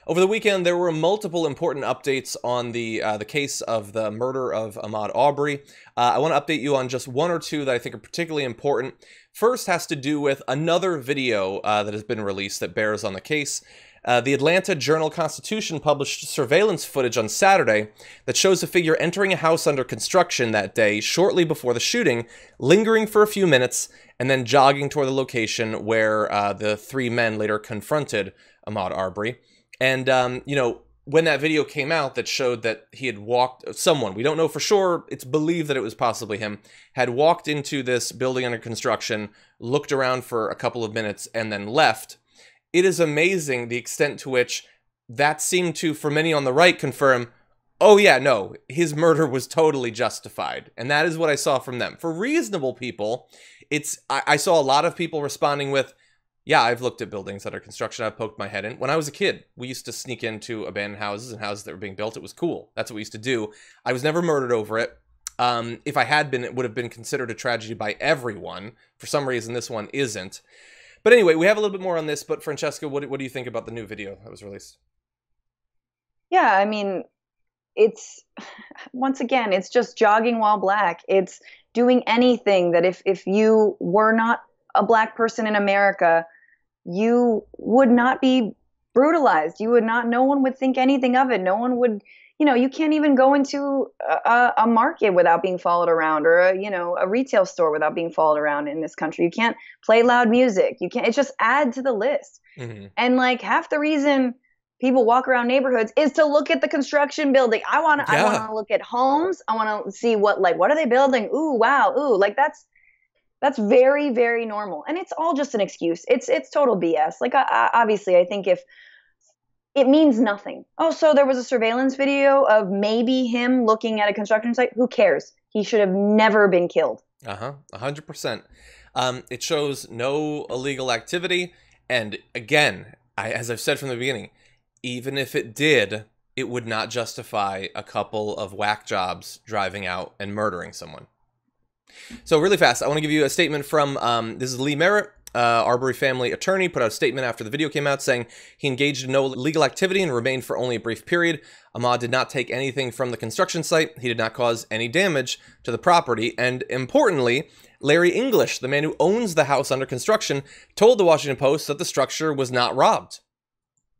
Over the weekend, there were multiple important updates on the case of the murder of Ahmaud Arbery. I want to update you on just one or two that I think are particularly important. First has to do with another video that has been released that bears on the case. The Atlanta Journal-Constitution published surveillance footage on Saturday that shows a figure entering a house under construction that day shortly before the shooting, lingering for a few minutes, and then jogging toward the location where the three men later confronted Ahmaud Arbery. And, you know, when that video came out that showed that he had walked, someone, we don't know for sure, it's believed that it was possibly him, had walked into this building under construction, looked around for a couple of minutes, and then left. It is amazing the extent to which that seemed to, for many on the right, confirm, oh yeah, no, his murder was totally justified. And that is what I saw from them. For reasonable people, I saw a lot of people responding with, yeah, I've looked at buildings under construction. I've poked my head in. When I was a kid, we used to sneak into abandoned houses and houses that were being built. It was cool. That's what we used to do. I was never murdered over it. If I had been, it would have been considered a tragedy by everyone. For some reason, this one isn't. But anyway, we have a little bit more on this. But Francesca, what do you think about the new video that was released? Yeah, I mean, once again, it's just jogging while black. It's doing anything that if you were not a black person in America, you would not be brutalized. You would not, no one would think anything of it. No one would, you know, you can't even go into a market without being followed around, or a retail store without being followed around in this country. You can't play loud music. You can't, it's just add to the list. Mm-hmm. And like half the reason people walk around neighborhoods is to look at the construction building. I want to look at homes. I want to see what are they building? Ooh, wow. Ooh, like that's very, very normal. And it's all just an excuse. It's total BS. Like, obviously, I think if it means nothing. Oh, so there was a surveillance video of maybe him looking at a construction site. Who cares? He should have never been killed. 100%. It shows no illegal activity. And again, as I've said from the beginning, even if it did, it would not justify a couple of whack jobs driving out and murdering someone. So really fast, I want to give you a statement from, this is Lee Merritt, Arbery family attorney, put out a statement after the video came out saying he engaged in no legal activity and remained for only a brief period. Ahmaud did not take anything from the construction site. He did not cause any damage to the property. And importantly, Larry English, the man who owns the house under construction, told the Washington Post that the structure was not robbed.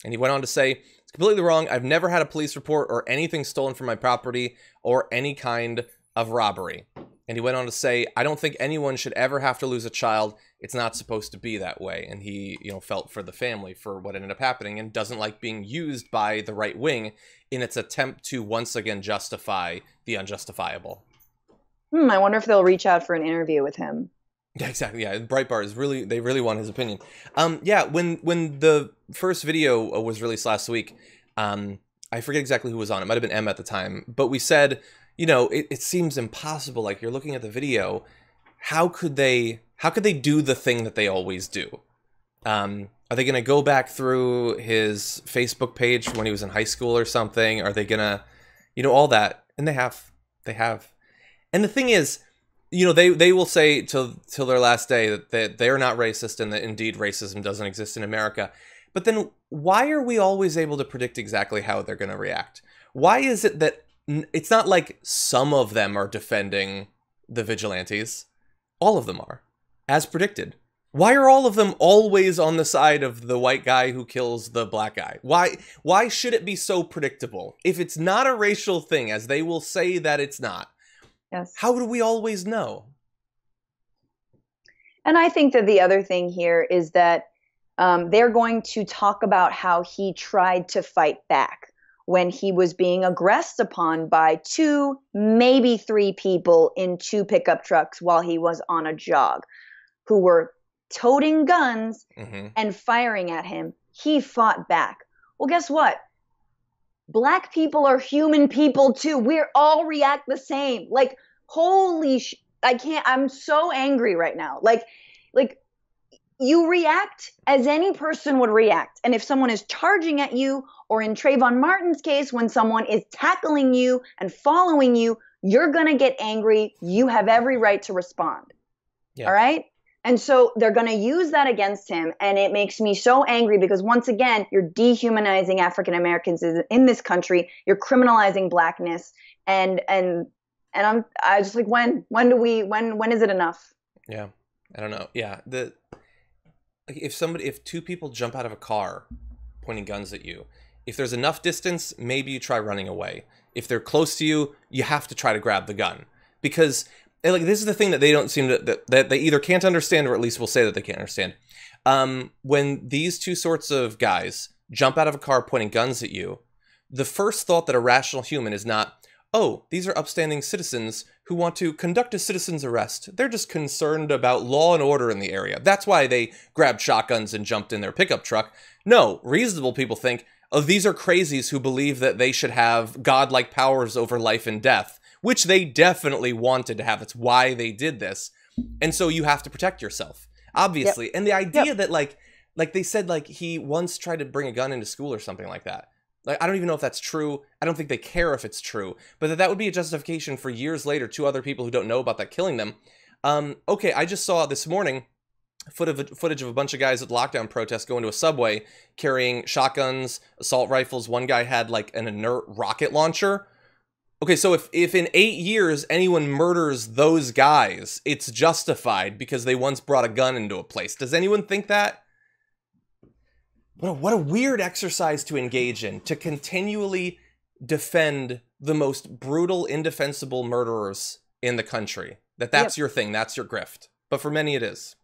And he went on to say, it's completely wrong. I've never had a police report or anything stolen from my property or any kind of robbery. And he went on to say, I don't think anyone should ever have to lose a child. It's not supposed to be that way. And he, felt for the family for what ended up happening and doesn't like being used by the right wing in its attempt to once again justify the unjustifiable. I wonder if they'll reach out for an interview with him. Yeah, exactly. Yeah, Breitbart is they really want his opinion. Yeah, when the first video was released last week, I forget exactly who was on. It might have been M at the time, but we said, it seems impossible. Like, you're looking at the video, how could they do the thing that they always do? Are they going to go back through his Facebook page when he was in high school or something? Are they going to, all that? And they have. And the thing is, they will say till their last day that they're not racist and that indeed racism doesn't exist in America. But then why are we always able to predict exactly how they're going to react? Why is it that it's not like some of them are defending the vigilantes? All of them are, as predicted. Why are all of them always on the side of the white guy who kills the black guy? Why should it be so predictable? If it's not a racial thing, as they will say that it's not, yes, how do we always know? And I think that the other thing here is that they're going to talk about how he tried to fight back when he was being aggressed upon by 2, maybe 3 people in 2 pickup trucks while he was on a jog, who were toting guns and firing at him. He fought back. Well, guess what? Black people are human people too. We're all react the same. Like, holy I'm so angry right now. Like you react as any person would react. And if someone is charging at you, or in Trayvon Martin's case, when someone is tackling you and following you, you're going to get angry. You have every right to respond. Yeah. All right? And so they're going to use that against him. And it makes me so angry because once again, you're dehumanizing African Americans in this country. You're criminalizing blackness. And I just like, when is it enough? Yeah. I don't know. Yeah. If two people jump out of a car pointing guns at you, if there's enough distance, maybe you try running away. If they're close to you, you have to try to grab the gun, because like this is the thing that they don't seem to, that they either can't understand, or at least will say that they can't understand. When these two sorts of guys jump out of a car pointing guns at you, the first thought that a rational human is not, oh, these are upstanding citizens who want to conduct a citizen's arrest. They're just concerned about law and order in the area. That's why they grabbed shotguns and jumped in their pickup truck. No, reasonable people think, oh, these are crazies who believe that they should have godlike powers over life and death, which they definitely wanted to have. That's why they did this. And so you have to protect yourself, obviously. Yep. And the idea that like they said, like he once tried to bring a gun into school or something like that. Like, I don't even know if that's true. I don't think they care if it's true, but that would be a justification for years later, two other people who don't know about that killing them. Okay, I just saw this morning footage of a bunch of guys at the lockdown protests going to a subway carrying shotguns, assault rifles. One guy had like an inert rocket launcher. Okay, so if in 8 years anyone murders those guys, it's justified because they once brought a gun into a place. Does anyone think that? What a weird exercise to engage in, to continually defend the most brutal, indefensible murderers in the country. That's your thing, that's your grift. But for many it is.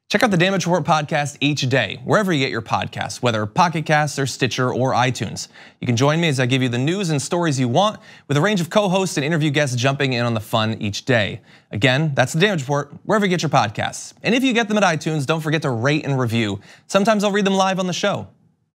Check out the Damage Report podcast each day, wherever you get your podcasts, whether Pocket Casts or Stitcher or iTunes. You can join me as I give you the news and stories you want, with a range of co-hosts and interview guests jumping in on the fun each day. Again, that's the Damage Report, wherever you get your podcasts. And if you get them at iTunes, don't forget to rate and review. Sometimes I'll read them live on the show.